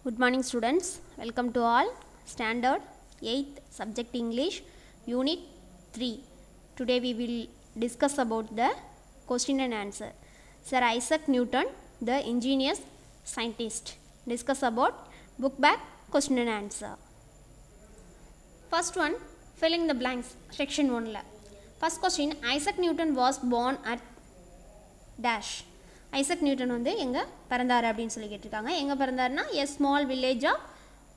Good morning students, welcome to all. Standard 8th subject English Unit 3. Today we will discuss about the question and answer. Sir Isaac Newton, the ingenious scientist. Discuss about book back question and answer. First one, filling the blanks, section 1 la. First question, Isaac Newton was born at dash. Isaac Newton வந்து எங்கே பிறந்தார் அப்படின்னு சொல்லி கேட்டிருக்காங்க. எங்கே பிறந்தார்னா a small village of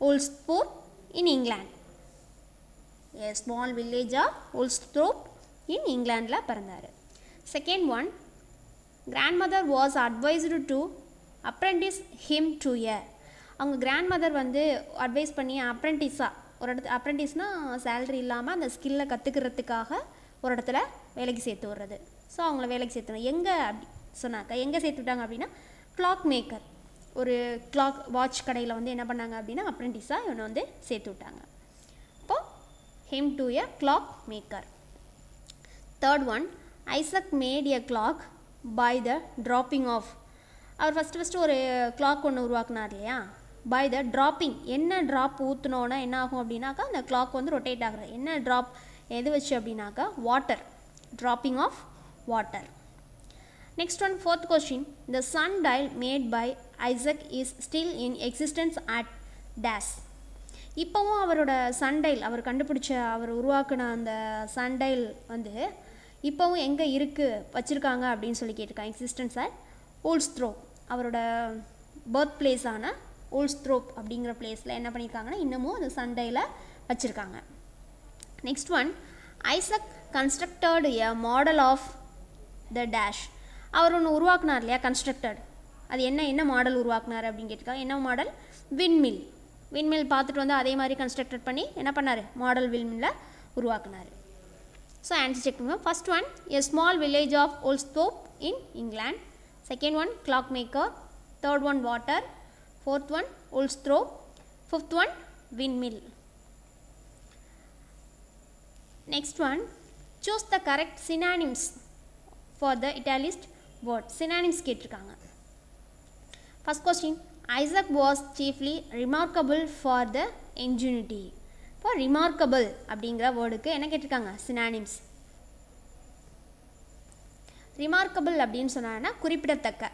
Woolsthorpe in England. A small village of Woolsthorpe in இங்கிலாண்டில் பிறந்தார். Second one, grandmother was advised to apprentice him to a. அவங்க கிராண்ட் மதர் வந்து அட்வைஸ் பண்ணி அப்ரெண்டிஸாக ஒரு இடத்துல, அப்ரெண்டிஸ்னால் சேலரி இல்லாமல் அந்த ஸ்கில்லை கற்றுக்கிறதுக்காக ஒரு இடத்துல வேலைக்கு சேர்த்து விடுறது. ஸோ அவங்கள வேலைக்கு சேர்த்துணும். எங்கே அப்படி சொன்னாக்க எங்கே சேர்த்து விட்டாங்க அப்படின்னா கிளாக் மேக்கர், ஒரு கிளாக் வாட்ச் கடையில் வந்து என்ன பண்ணாங்க அப்படின்னா அப்ரெண்டிஸாக இவனை வந்து சேர்த்து விட்டாங்க. அப்போது him to a clock maker. Third one, Isaac made a clock by the dropping of. அவர் ஃபஸ்ட்டு ஒரு கிளாக் ஒன்று உருவாக்குனார் இல்லையா, பை த ட்ராப்பிங். என்ன ட்ராப் ஊற்றினோன்னா என்ன ஆகும் அப்படின்னாக்கா அந்த கிளாக் வந்து ரொட்டேட் ஆகுறது. என்ன ட்ராப் எது வச்சு அப்படின்னாக்கா water, dropping of water. Next one, fourth question, the sundial made by Isaac is still in existence at dash. இப்போவும் அவரோட சன்டைல், அவர் கண்டுபிடிச்ச, அவர் உருவாக்குன அந்த சன்டைல் வந்து இப்போவும் எங்கே இருக்குது வச்சுருக்காங்க அப்படின்னு சொல்லி கேட்டிருக்காங்க. Existence at Woolsthorpe. அவரோட பர்த் பிளேஸான ஓல்ஸ்த்ரோப் அப்படிங்கிற பிளேஸில் என்ன பண்ணியிருக்காங்கன்னா இன்னமும் அந்த சன்டைலை வச்சுருக்காங்க. Next one, Isaac constructed a model of the dash. அவர் ஒன்று உருவாக்குனார் இல்லையா, கன்ஸ்ட்ரக்டட். அது என்ன மாடல் உருவாக்குனார் அப்படின்னு கேட்டிருக்காங்க. என்ன மாடல்? விண்மில். விண்மில் பார்த்துட்டு வந்து அதே மாதிரி கன்ஸ்ட்ரக்டட் பண்ணி என்ன பண்ணார், மாடல் விண்மில்லை உருவாக்குனார். ஸோ ஆன்சர் செக் பண்ணுவோம். First one, a small village of Woolsthorpe in England. Second one, clock maker. Third one, water. Fourth one, Woolsthorpe. Fifth one, windmill. Next one, choose the correct synonyms for the italicised word. Synonyms கேட்டிருக்காங்க. First question, Isaac was chiefly remarkable for the ingenuity. இப்போ remarkable அப்படிங்கிற வேர்டுக்கு என்ன கேட்டிருக்காங்க, synonyms. Remarkable அப்படின்னு சொன்னாங்கன்னா குறிப்பிடத்தக்க.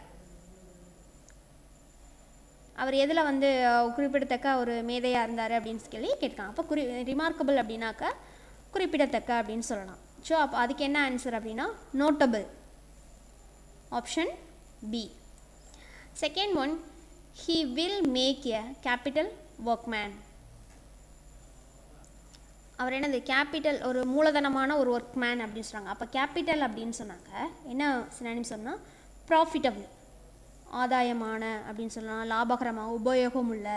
அவர் எதில் வந்து குறிப்பிடத்தக்க ஒரு மேதையாக இருந்தார் அப்படின்னு சொல்லி கேட்டிருக்காங்க. அப்போ ரிமார்க்கபிள் அப்படின்னாக்கா குறிப்பிடத்தக்க அப்படின்னு சொல்லலாம். ஸோ அப்போ அதுக்கு என்ன ஆன்சர் அப்படின்னா notable, option B. Second one, he will make a capital workman. அவர் என்னது, கேபிட்டல், ஒரு மூலதனமான ஒரு ஒர்க்மேன் அப்படின்னு சொன்னாங்க. அப்போ கேபிட்டல் அப்படின்னு சொன்னாங்க என்ன சினானிம் சொன்னால் ப்ராஃபிட்டபிள், ஆதாயமான அப்படின்னு சொல்லலாம், லாபகரமாக, உபயோகம் உள்ள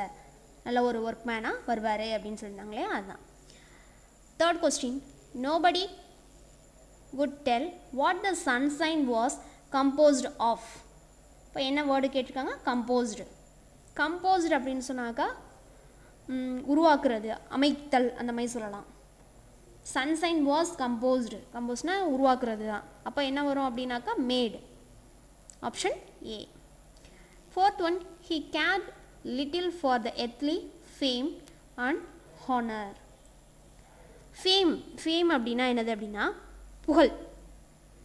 நல்ல ஒரு ஒர்க்மேனாக வருவார் அப்படின்னு சொல்லியிருந்தாங்களே அதுதான். Third question, nobody would tell what the sunshine was composed of. இப்போ என்ன வேர்டு கேட்டிருக்காங்க, கம்போஸ்டு. கம்போஸ்டு அப்படின்னு சொன்னாக்கா உருவாக்குறது, அமைத்தல் அந்த மாதிரி சொல்லலாம். Sunshine was composed. கம்போஸ்ட்னா உருவாக்குறது தான். அப்போ என்ன வரும் அப்படின்னாக்கா made, option A. Fourth one, he cared little for the earthly fame and honor. Fame அப்படின்னா என்னது அப்படின்னா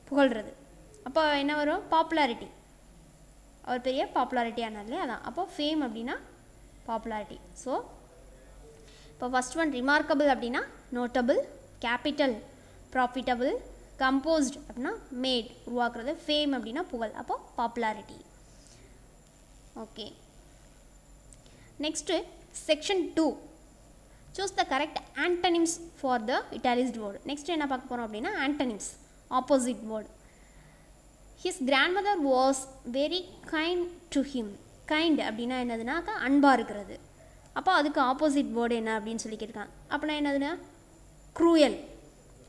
புகழ்றது. அப்போ என்ன வரும், பாப்புலாரிட்டி. அவர் பெரிய பாப்புலாரிட்டி ஆனார்லே அதான். அப்போ ஃபேம் அப்படின்னா பாப்புலாரிட்டி. ஸோ இப்போ ஃபஸ்ட் ஒன் ரிமார்க்கபிள் அப்படின்னா நோட்டபிள், கேபிட்டல் ப்ராஃபிட்டபிள், கம்போஸ்ட் அப்படின்னா மேட் உருவாக்குறது, ஃபேம் அப்படின்னா புகழ், அப்போ popularity. Okay, next section 2, choose the correct antonyms for the italicized word. Next என்ன பார்க்க போகிறோம் அப்படின்னா antonyms, opposite word. His grandmother was very kind to him. Kind அப்படின்னா என்னதுனாக்கா அன்பாக இருக்கிறது. அப்போ அதுக்கு ஆப்போசிட் வேர்டு என்ன அப்படின்னு சொல்லி கேட்காங்க. அப்படின்னா என்னதுன்னா க்ரூயல்.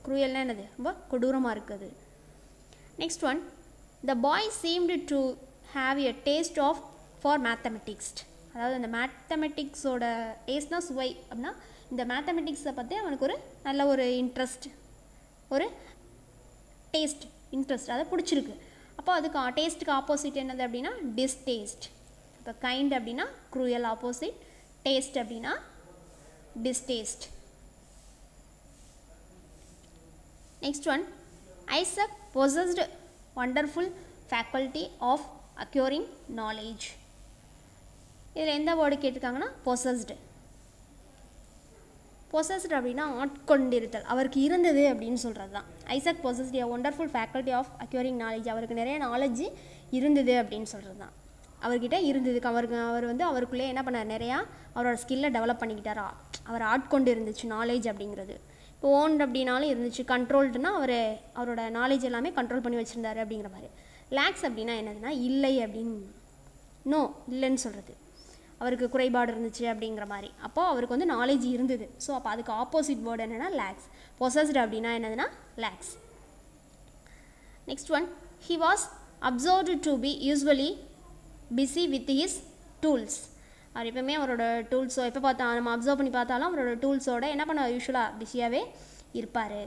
க்ரூயல்னா என்னது, ரொம்ப கொடூரமாக இருக்குது. Next one, the boy seemed to have a taste for mathematics. அதாவது அந்த மேத்தமெட்டிக்ஸோட டேஸ்ட்னா சுவை அப்படின்னா இந்த மேத்தமெட்டிக்ஸை பற்றி அவனுக்கு ஒரு நல்ல ஒரு இன்ட்ரெஸ்ட், ஒரு டேஸ்ட், இன்ட்ரெஸ்ட், அதை பிடிச்சிருக்கு. அப்போ அதுக்கு டேஸ்ட்டுக்கு ஆப்போசிட் என்னது அப்படின்னா டிஸ்டேஸ்ட். இப்போ கைண்ட் அப்படின்னா க்ரூயல் ஆப்போசிட், டேஸ்ட் அப்படின்னா distaste. Next one, Isaac possessed wonderful faculty of acquiring knowledge. இதில் எந்த வேர்டு கேட்டிருக்காங்கன்னா possessed. possessed அப்படின்னா ஆட்கொண்டிருத்தல், அவருக்கு இருந்தது அப்படின்னு சொல்கிறது தான். Isaac possessed a wonderful faculty of acquiring knowledge. அவருக்கு நிறைய நாலேஜ் இருந்தது அப்படின்னு சொல்கிறது தான். அவர்கிட்ட இருந்ததுக்கு அவர் வந்து அவருக்குள்ளே என்ன பண்ணார், நிறையா அவரோட ஸ்கில்லை டெவலப் பண்ணிக்கிட்டாரா, அவர் ஆட்கொண்டு இருந்துச்சு நாலேஜ் அப்படிங்கிறது. இப்போ ஓன்ட் அப்படின்னாலும் இருந்துச்சு, கண்ட்ரோல்டுனா அவரோட நாலேஜ் எல்லாமே கண்ட்ரோல் பண்ணி வச்சுருந்தாரு அப்படிங்கிற மாதிரி. லேக்ஸ் அப்படின்னா என்னதுன்னா இல்லை அப்படின்னு, நோ இல்லைன்னு சொல்கிறது, அவருக்கு குறைபாடு இருந்துச்சு அப்படிங்கிற மாதிரி. அப்போது அவருக்கு வந்து நாலேஜ் இருந்தது. ஸோ அப்போ அதுக்கு ஆப்போசிட் வேர்டு என்னென்னா லேக்ஸ். பொசஸ்டு அப்படின்னா என்னதுன்னா lacks. Next one, he was observed to be usually busy with his tools. அவர் எப்பவுமே அவரோட டூல்ஸோ எப்போ பார்த்தா நம்ம அப்சர்வ் பண்ணி பார்த்தாலும் அவரோட டூல்ஸோட என்ன பண்ண யூஸ்வலாக பிஸியாகவே இருப்பார்.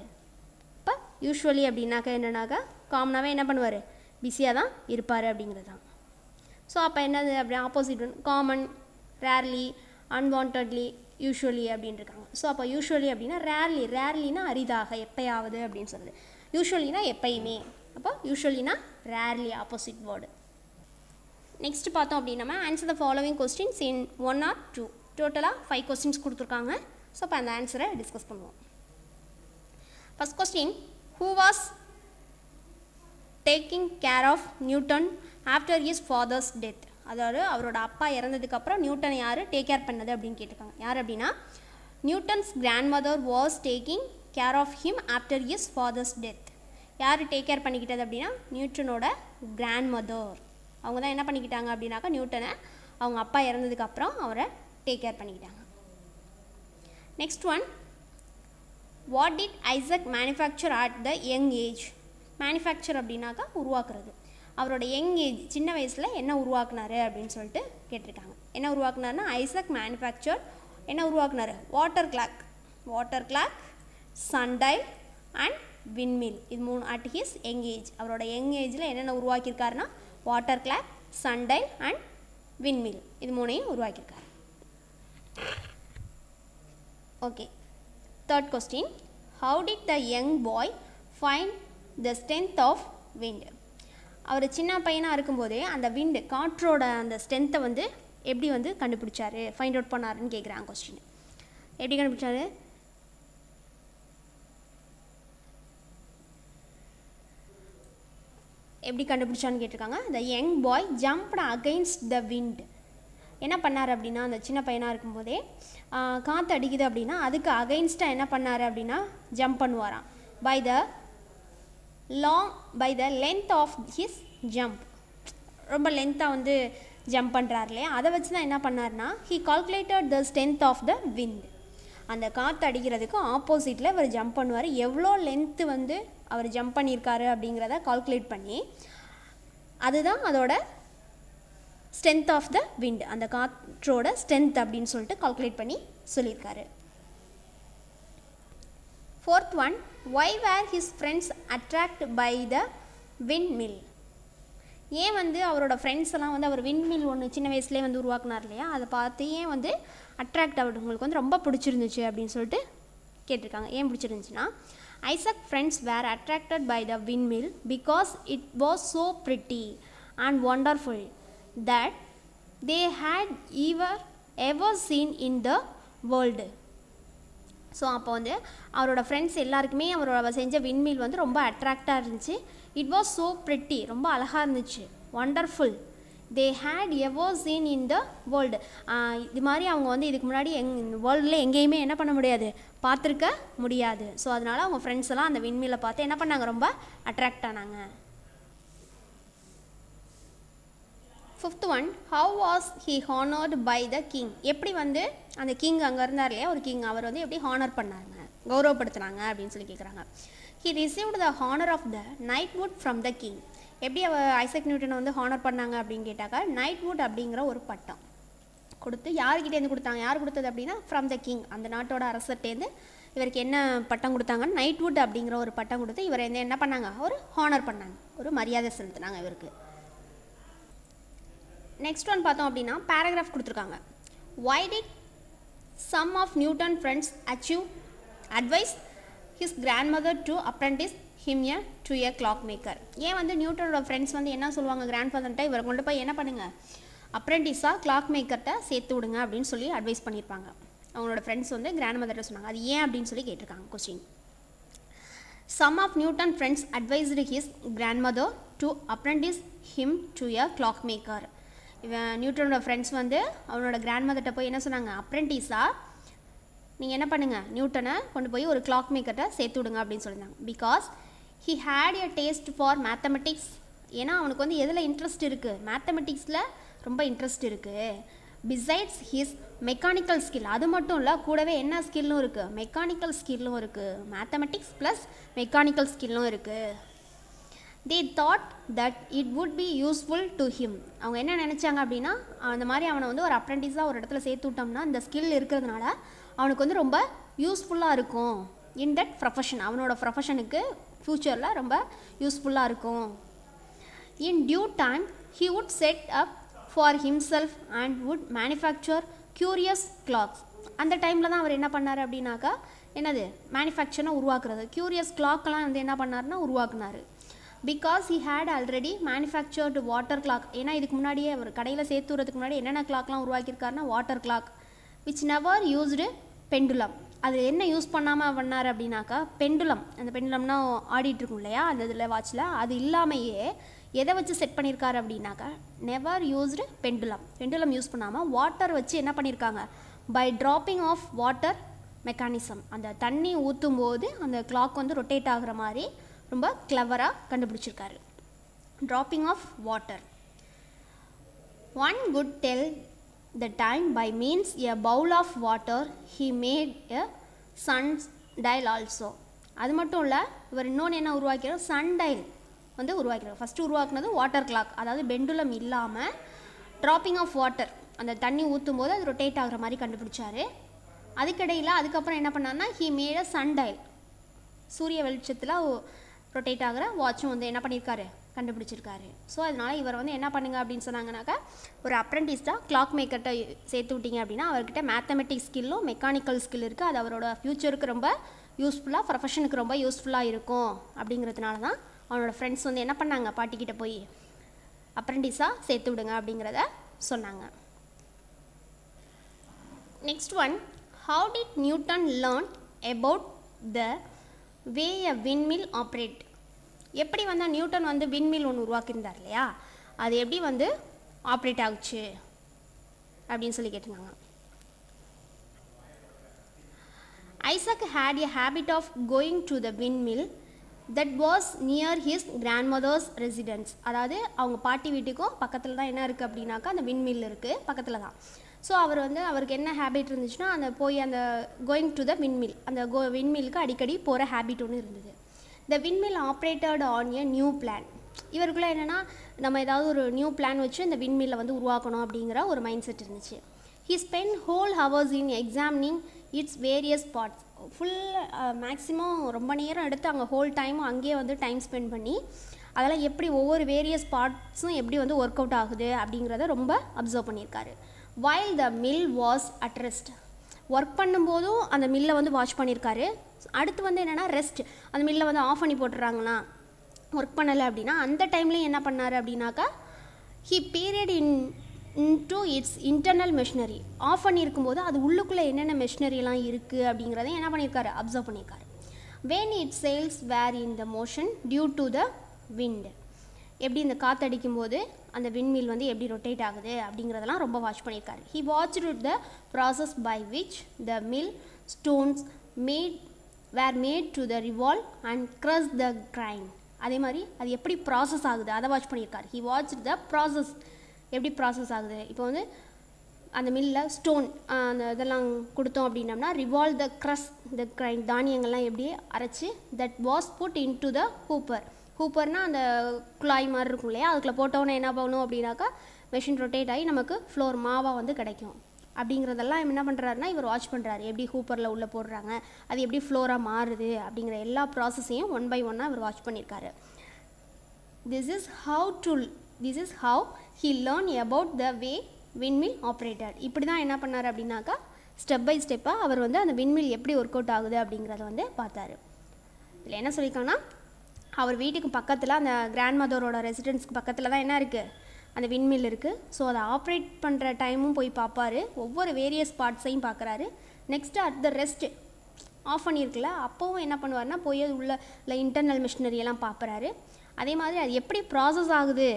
இப்போ யூஸ்வலி அப்படின்னாக்கா என்னன்னாக்கா காமனாகவே என்ன பண்ணுவார், பிஸியாக தான் இருப்பார் அப்படிங்கிறது தான். ஸோ அப்போ என்னது அப்படி ஆப்போசிட் காமன், ரேர்லி, அன்வான்ட்லி, யூஸ்வலி அப்படின்னு இருக்காங்க. ஸோ அப்போ யூஸ்வலி அப்படின்னா ரேர்லினா அரிதாக, எப்பயாவது அப்படின்னு சொல்லுது. யூஸ்வலினா எப்பயுமே. அப்போ யூஸ்வலினா ரேர்லி ஆப்போசிட் வேர்டு. நெக்ஸ்ட் பார்த்தோம் அப்படின்னா answer the following questions in 1 or 2. டோட்டலாக 5 கொஸ்டின்ஸ் கொடுத்துருக்காங்க. ஸோ அப்போ அந்த ஆன்சரை டிஸ்கஸ் பண்ணுவோம். First question, who was taking care of Newton after his father's death. அதாவது அவரோட அப்பா இறந்ததுக்கப்புறம் நியூட்டனை யார் டேக் கேர் பண்ணது அப்படின்னு கேட்டிருக்காங்க. யார் அப்படின்னா Newton's grandmother was taking care of him after his father's death. யார் டேக் கேர் பண்ணிக்கிட்டது அப்படின்னா நியூட்டனோட கிராண்ட் மதர். அவங்க தான் என்ன பண்ணிக்கிட்டாங்க அப்படின்னாக்கா நியூட்டனை அவங்க அப்பா இறந்ததுக்கப்புறம் அவரை டேக் கேர் பண்ணிக்கிட்டாங்க. Next one, what did Isaac manufacture at the young age. Manufacture அப்படின்னாக்கா உருவாக்குறது. அவரோட யங் ஏஜ் சின்ன வயசில் என்ன உருவாக்குனாரு அப்படின்னு சொல்லிட்டு கேட்டிருக்காங்க. என்ன உருவாக்குனாருன்னா ஐசக் மேனுஃபேக்சர் என்ன உருவாக்குனாரு, water clock, sundial and windmill. இது 3 அட் ஹிஸ் யங் ஏஜ். அவரோட யங் ஏஜில் என்னென்ன உருவாக்கியிருக்காருன்னா water clock, sundial and windmill. இது 3ஐயும் உருவாக்கியிருக்காரு. Okay, third question, how did the young boy find the strength of wind. அவர் சின்ன பையனாக இருக்கும்போதே அந்த விண்டு காற்றோட அந்த ஸ்ட்ரென்த்தை வந்து எப்படி வந்து கண்டுபிடிச்சாரு, ஃபைண்ட் அவுட் பண்ணாருன்னு கேட்குறாங்க கொஸ்டின். எப்படி கண்டுபிடிச்சாரு, எப்படி கண்டுபிடிச்சான்னு கேட்டிருக்காங்க. த young bye jumped against the wind. என்ன பண்ணார் அப்படின்னா அந்த சின்ன பையனாக இருக்கும்போதே காற்று அடிக்குது அப்படின்னா அதுக்கு அகைன்ஸ்டாக என்ன பண்ணார் அப்படின்னா ஜம்ப் பண்ணுவாராம். By the length of his jump. ரொம்ப லென்த்தாக வந்து ஜம்ப் பண்ணுறாரு இல்லையா, அதை வச்சு தான் என்ன பண்ணார்னா he calculated the strength of the wind. அந்த காற்று அடிக்கிறதுக்கு ஆப்போசிட்டில் இவர் ஜம்ப் பண்ணுவார். எவ்வளோ லென்த்து வந்து அவர் ஜம்ப் பண்ணியிருக்காரு அப்படிங்கிறத கால்குலேட் பண்ணி அதுதான் அதோட ஸ்ட்ரென்த் ஆஃப் த விண்ட், அந்த காற்றோட ஸ்ட்ரென்த் அப்படின்னு சொல்லிட்டு கால்குலேட் பண்ணி சொல்லியிருக்காரு. Fourth one, why were his friends attract by the windmill. ஏன் வந்து அவரோட ஃப்ரெண்ட்ஸ் எல்லாம் வந்து அவர் விண்ட் மில் ஒன்று சின்ன வயசுலேயே வந்து உருவாக்குனார் இல்லையா, அதை பார்த்து ஏன் வந்து அட்ராக்ட் அவங்களுக்கு வந்து ரொம்ப பிடிச்சிருந்துச்சு அப்படின்னு சொல்லிட்டு கேட்டிருக்காங்க. ஏன் பிடிச்சிருந்துச்சுன்னா Isaac friends were attracted by the windmill because it was so pretty and wonderful that they had ever seen in the world. So அப்போ வந்து அவரோட ஃப்ரெண்ட்ஸ் எல்லாருக்குமே அவரோட செஞ்ச விண்மில் வந்து ரொம்ப அட்ராக்டாக இருந்துச்சு. இட் வாஸ் ஸோ பிரிட்டி, ரொம்ப அழகாக இருந்துச்சு. Wonderful, they had ever seen in the world. இது மாதிரி அவங்க வந்து இதுக்கு முன்னாடி வேர்ல்டில் எங்கேயுமே என்ன பண்ண முடியாது, பார்த்துருக்க முடியாது. ஸோ அதனால் அவங்க ஃப்ரெண்ட்ஸ் எல்லாம் அந்த விண்மில்லை பார்த்து என்ன பண்ணாங்க, ரொம்ப அட்ராக்ட் ஆனாங்க. Fifth one, how was he honoured by the king. எப்படி வந்து அந்த கிங் அங்கே இருந்தார் இல்லையா, ஒரு கிங், அவர் வந்து எப்படி ஹானர் பண்ணாங்க, கௌரவப்படுத்தினாங்க அப்படின்னு சொல்லி கேட்குறாங்க. He received the honour of the knighthood from the king. எப்படி அவர் ஐசக் நியூட்டனை வந்து ஹானர் பண்ணாங்க அப்படின்னு கேட்டாக்கா, நைட்வுட் அப்படிங்கிற ஒரு பட்டம் கொடுத்து யார்கிட்டேருந்து கொடுத்தாங்க, யார் கொடுத்தது அப்படின்னா ஃப்ரம் த கிங், அந்த நாட்டோட அரசர்கிட்டேருந்து இவருக்கு என்ன பட்டம் கொடுத்தாங்கன்னு நைட்வுட் அப்படிங்கிற ஒரு பட்டம் கொடுத்து இவரை என்ன பண்ணாங்க, ஒரு ஹானர் பண்ணாங்க, ஒரு மரியாதை செலுத்தினாங்க இவருக்கு. நெக்ஸ்ட் ஒன் பார்த்தோம் அப்படின்னா பேராகிராஃப் கொடுத்துருக்காங்க. Why did Some of Newton's friends advised his grandmother to apprentice him to a clockmaker. ஏன் வந்து நியூட்டனோட ஃப்ரெண்ட்ஸ் வந்து என்ன சொல்லுவாங்க கிராண்ட்ஃபாதர்கிட்ட, இவரை கொண்டு போய் என்ன பண்ணுங்க, அப்ரெண்டிஸாக கிளாக் மேக்கர்கிட்ட சேர்த்து விடுங்க அப்படின்னு சொல்லி அட்வைஸ் பண்ணியிருப்பாங்க. அவங்களோட ஃப்ரெண்ட்ஸ் வந்து கிராண்ட் மதர்கிட்ட சொன்னாங்க. அது ஏன் அப்படின்னு சொல்லி கேட்டிருக்காங்க question. Some of Newton's friends advised his grandmother to apprentice him to a clockmaker. இவன் நியூட்டனோட ஃப்ரெண்ட்ஸ் வந்து அவனோட கிராண்ட்மதர்கிட்ட போய் என்ன சொன்னாங்க, அப்ரெண்டிஸாக நீங்கள் என்ன பண்ணுங்கள், நியூட்டனை கொண்டு போய் ஒரு கிளாக் மேக்கர்கிட்ட சேர்த்து விடுங்க அப்படின்னு சொல்லியிருந்தாங்க. Because he had a taste for mathematics. ஏன்னா அவனுக்கு வந்து எதில் இன்ட்ரெஸ்ட் இருக்குது, மேத்தமெட்டிக்ஸில் ரொம்ப இன்ட்ரெஸ்ட் இருக்குது. பிசைட்ஸ் ஹிஸ் மெக்கானிக்கல் ஸ்கில், அது மட்டும் இல்லை கூடவே என்ன ஸ்கில்லும் இருக்குது, மெக்கானிக்கல் ஸ்கில்லும் இருக்குது. மேத்தமெட்டிக்ஸ் ப்ளஸ் மெக்கானிக்கல் ஸ்கில்லும் இருக்குது. they thought that it would be useful to him. அவங்க என்ன நினச்சாங்க அப்படின்னா, அந்த மாதிரி அவனை வந்து ஒரு அப்ரெண்டிஸாக ஒரு இடத்துல சேர்த்து விட்டோம்னா இந்த ஸ்கில் இருக்கிறதுனால அவனுக்கு வந்து ரொம்ப யூஸ்ஃபுல்லாக இருக்கும். இன் தட் ப்ரொஃபஷன், அவனோட ப்ரொஃபஷனுக்கு ஃப்யூச்சரில் ரொம்ப யூஸ்ஃபுல்லாக இருக்கும். In due time he would set up for himself and would manufacture curious clocks. அந்த டைமில் தான் அவர் என்ன பண்ணார் அப்படின்னாக்கா, என்னது மேனுஃபேக்சர்னா உருவாக்குறது, க்யூரியஸ் கிளாக்லாம் வந்து என்ன பண்ணார்னா உருவாக்குனார். Because he had already manufactured water clock. ஏன்னா இதுக்கு முன்னாடியே அவர் கடையில் சேர்த்து விடுறதுக்கு முன்னாடி என்னென்ன கிளாக்லாம் உருவாக்கியிருக்காருன்னா water clock which never used pendulum. அது என்ன யூஸ் பண்ணாமல் பண்ணார் அப்படின்னாக்கா பெண்டுலம். அந்த பெண்டுலம்னா ஆடிட்டுருக்கும் இல்லையா அந்த இதில் வாட்சில், அது இல்லாமையே எதை வச்சு செட் பண்ணியிருக்காரு அப்படின்னாக்கா never used pendulum. Pendulum use பண்ணாமல் வாட்டர் வச்சு என்ன பண்ணியிருக்காங்க, by dropping of water mechanism, அந்த தண்ணி ஊற்றும் போது அந்த கிளாக் வந்து ரொட்டேட் ஆகிற மாதிரி ரொம்ப கிளவராக கண்டுபிடிச்சிருக்காரு. Dropping of water. One could tell the time by means a bowl of water. He made a sundial also. அது மட்டும் இல்லை, இவர் இன்னொன்று என்ன உருவாக்கிறார், சன்டைல் வந்து உருவாக்கிறார். ஃபஸ்ட்டு உருவாக்குனது வாட்டர் கிளாக், அதாவது பெண்டுலம் இல்லாமல் ட்ராப்பிங் ஆஃப் வாட்டர், அந்த தண்ணி ஊற்றும் போது அது ரொட்டேட் ஆகிற மாதிரி கண்டுபிடிச்சார். அதுக்கிடையில் அதுக்கப்புறம் என்ன பண்ணார்னா he made a sundial, சூரிய வெளிச்சத்தில் ரொட்டேட் ஆகிற வாட்சும் வந்து என்ன பண்ணியிருக்காரு, கண்டுபிடிச்சிருக்காரு. ஸோ அதனால் இவர் வந்து என்ன பண்ணுங்க அப்படின்னு சொன்னாங்கனாக்கா, ஒரு அப்ரெண்டிஸ்டாக கிளாக் மேக்கர்கிட்ட சேர்த்து விட்டீங்க அப்படின்னா அவர்கிட்ட மேத்தமெட்டிக்ஸ் ஸ்கில்லும் மெக்கானிக்கல் ஸ்கில் இருக்குது. அது அவரோட ஃப்யூச்சருக்கு ரொம்ப யூஸ்ஃபுல்லாக, ப்ரொஃபஷனுக்கு ரொம்ப யூஸ்ஃபுல்லாக இருக்கும். அப்படிங்கிறதுனால தான் அவனோட ஃப்ரெண்ட்ஸ் வந்து என்ன பண்ணாங்க, பாட்டிக்கிட்ட போய் அப்ரெண்டிஸாக சேர்த்து விடுங்க அப்படிங்கிறத சொன்னாங்க. Next one, how did Newton learn about the way a விண்மில் operate. எப்படி வந்தால் நியூட்டன் வந்து விண்மில் ஒன்று உருவாக்கியிருந்தார் இல்லையா, அது எப்படி வந்து ஆப்ரேட் ஆகுச்சு அப்படின்னு சொல்லி கேட்டிருந்தாங்க. Isaac had a habit of going to the windmill that was near his grandmother's residence. அதாவது அவங்க பாட்டி வீட்டுக்கும் பக்கத்தில் தான் என்ன இருக்குது அப்படின்னாக்கா அந்த விண்மில் இருக்குது, பக்கத்தில் தான். ஸோ அவர் வந்து அவருக்கு என்ன ஹேபிட் இருந்துச்சுன்னா, அந்த போய் அந்த கோயிங் டு த விண்மில், அந்த விண்மிலுக்கு அடிக்கடி போகிற ஹேபிட் ஒன்று இருந்தது. The windmill operated on a new plan. இவருக்குள்ளே என்னென்னா, நம்ம ஏதாவது ஒரு நியூ பிளான் வச்சு இந்த விண்மில்லை வந்து உருவாக்கணும் அப்படிங்கிற ஒரு மைண்ட் செட் இருந்துச்சு. He spend whole hours in examining it's various parts. Full maximum ரொம்ப நேரம் எடுத்து அங்கே ஹோல் டைமும் அங்கேயே வந்து டைம் ஸ்பெண்ட் பண்ணி அதெல்லாம் எப்படி ஒவ்வொரு வேரியஸ் பார்ட்ஸும் எப்படி வந்து ஒர்க் அவுட் ஆகுது அப்படிங்கிறத ரொம்ப அப்சர்வ் பண்ணியிருக்காரு. while the mill was at rest. Work பண்ணும்போதும் அந்த மில்லை வந்து வாட்ச் பண்ணியிருக்காரு. அடுத்து வந்து என்னென்னா ரெஸ்ட், அந்த மில்லை வந்து ஆஃப் பண்ணி போட்டுறாங்களா, ஒர்க் பண்ணலை அப்படின்னா அந்த டைம்லேயும் என்ன பண்ணார் அப்படின்னாக்கா, he peered into its internal machinery. Off பண்ணியிருக்கும்போது அது உள்ளுக்குள்ளே என்னென்ன மெஷினரிலாம் இருக்குது அப்படிங்கிறதையும் என்ன பண்ணியிருக்காரு, அப்சர்வ் பண்ணியிருக்காரு. when its sails were in the motion due to the wind. எப்படி இந்த காற்றடிக்கும் போது அந்த விண்மில் வந்து எப்படி ரொட்டேட் ஆகுது அப்படிங்கிறதெல்லாம் ரொம்ப வாட்ச் பண்ணியிருக்காரு. He watched the process by which the millstones were made to the revolve and crush the grain. அதே மாதிரி அது எப்படி ப்ராசஸ் ஆகுது அதை வாட்ச் பண்ணியிருக்காரு. ஹி வாட்ச்டு த ப்ராசஸ், எப்படி ப்ராசஸ் ஆகுது. இப்போ வந்து அந்த மில்லில் ஸ்டோன் அந்த இதெல்லாம் கொடுத்தோம் அப்படின்னம்னா revolve the crush the grain, தானியங்கள்லாம் எப்படி அரைச்சி that was put into the hopper. ஹூப்பர்னால் அந்த குழாய் மாதிரி இருக்கும் இல்லையா, அதுக்குள்ளே போட்டோன்னே என்ன பண்ணணும் அப்படின்னாக்கா மெஷின் ரொட்டேட் ஆகி நமக்கு ஃப்ளோர் மாவாக வந்து கிடைக்கும். அப்படிங்கிறதெல்லாம் என்ன பண்ணுறாருனா இவர் வாட்ச் பண்ணுறாரு, எப்படி ஹூப்பரில் உள்ளே போடுறாங்க, அது எப்படி ஃப்ளோராக மாறுது அப்படிங்கிற எல்லா ப்ராசஸையும் ஒன் பை ஒன்னாக இவர் வாட்ச் பண்ணியிருக்காரு. This is how he learn about the way விண்மில் operated. இப்படி தான் என்ன பண்ணார் அப்படின்னாக்கா ஸ்டெப் பை ஸ்டெப்பாக அவர் வந்து அந்த விண்மில் எப்படி ஒர்க் அவுட் ஆகுது அப்படிங்கிறத வந்து பார்த்தாரு. இதில் என்ன சொல்லியிருக்காங்கன்னா, அவர் வீட்டுக்கு பக்கத்தில் அந்த கிராண்ட் மதரோட ரெசிடென்ஸ்க்கு பக்கத்தில் தான் என்ன இருக்குது, அந்த விண்மில் இருக்குது. ஸோ அதை ஆப்ரேட் பண்ணுற டைமும் போய் பார்ப்பார், ஒவ்வொரு வேரியஸ் பார்ட்ஸையும் பார்க்குறாரு. Next at the rest of பண்ணியிருக்குல்ல, அப்போவும் என்ன பண்ணுவார்னா போய் உள்ள இன்டர்னல் மிஷினரியெல்லாம் பார்க்குறாரு. அதே மாதிரி அது எப்படி ப்ராசஸ் ஆகுது,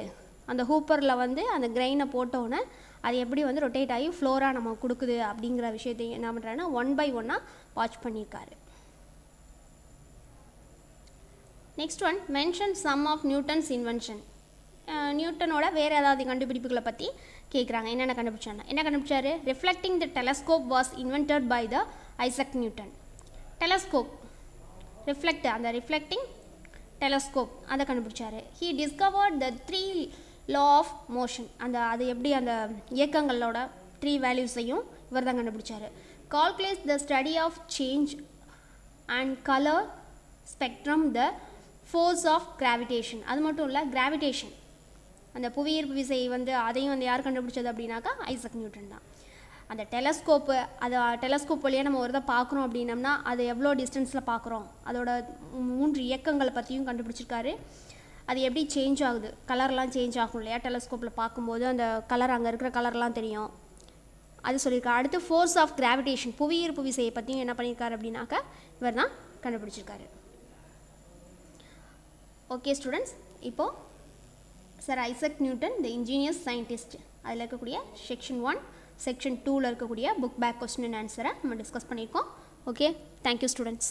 அந்த ஹூப்பரில் வந்து அந்த கிரெயினை போட்டோன்னே அது எப்படி வந்து ரொட்டேட் ஆகி ஃப்ளோராக நம்ம கொடுக்குது அப்படிங்கிற விஷயத்தையும் என்ன பண்ணுறாருன்னா 1 by 1 வாட்ச் பண்ணியிருக்காரு. Next one, mention some of Newton's invention. நியூட்டனோட வேறு ஏதாவது கண்டுபிடிப்புகளை பற்றி கேட்குறாங்க. என்னென்ன கண்டுபிடிச்சாங்க, என்ன கண்டுபிடிச்சாரு? Reflecting the telescope was invented by the Isaac Newton. Telescope reflect, அந்த ரிஃப்ளெக்டிங் டெலஸ்கோப் அதை கண்டுபிடிச்சாரு. He discovered the 3 law of motion. அது எப்படி அந்த இயக்கங்களோட 3 வேல்யூஸையும் இவர் தான் கண்டுபிடிச்சாரு. Calculates the study of change and colour spectrum the force of gravitation. அது மட்டும் இல்லை, கிராவிடேஷன் அந்த புவியீர்ப்பு விசை வந்து அதையும் வந்து யார் கண்டுபிடிச்சது அப்படின்னாக்கா ஐசக் நியூட்டன் தான். அந்த டெலஸ்கோப்பு, அதை டெலஸ்கோப் வழியாக நம்ம ஒரு இதை பார்க்குறோம் அப்படின்னம்னா அது எவ்வளோ டிஸ்டன்ஸில் பார்க்குறோம், அதோட 3 இயக்கங்களை பற்றியும் கண்டுபிடிச்சிருக்காரு. அது எப்படி சேஞ்ச் ஆகுது, கலர்லாம் சேஞ்ச் ஆகும் இல்லையா, டெலஸ்கோப்பில் பார்க்கும்போது அந்த கலர், அங்கே இருக்கிற கலர்லாம் தெரியும், அது சொல்லியிருக்காரு. அடுத்து ஃபோர்ஸ் ஆஃப் கிராவிடேஷன், புவியீர்ப்பு விசையை பற்றியும் என்ன பண்ணியிருக்காரு அப்படின்னாக்கா இவர் தான் கண்டுபிடிச்சிருக்காரு. ஓகே ஸ்டூடெண்ட்ஸ், இப்போது சர் ஐசக் நியூட்டன் த இன்ஜீனியஸ் சயின்டிஸ்ட் அதில் இருக்கக்கூடிய செக்ஷன் 1 செக்ஷன் 2ல் இருக்கக்கூடிய புக் பேக் கொஸ்டின் அண்ட் ஆன்சரை நம்ம டிஸ்கஸ் பண்ணியிருக்கோம். Okay, thank you students.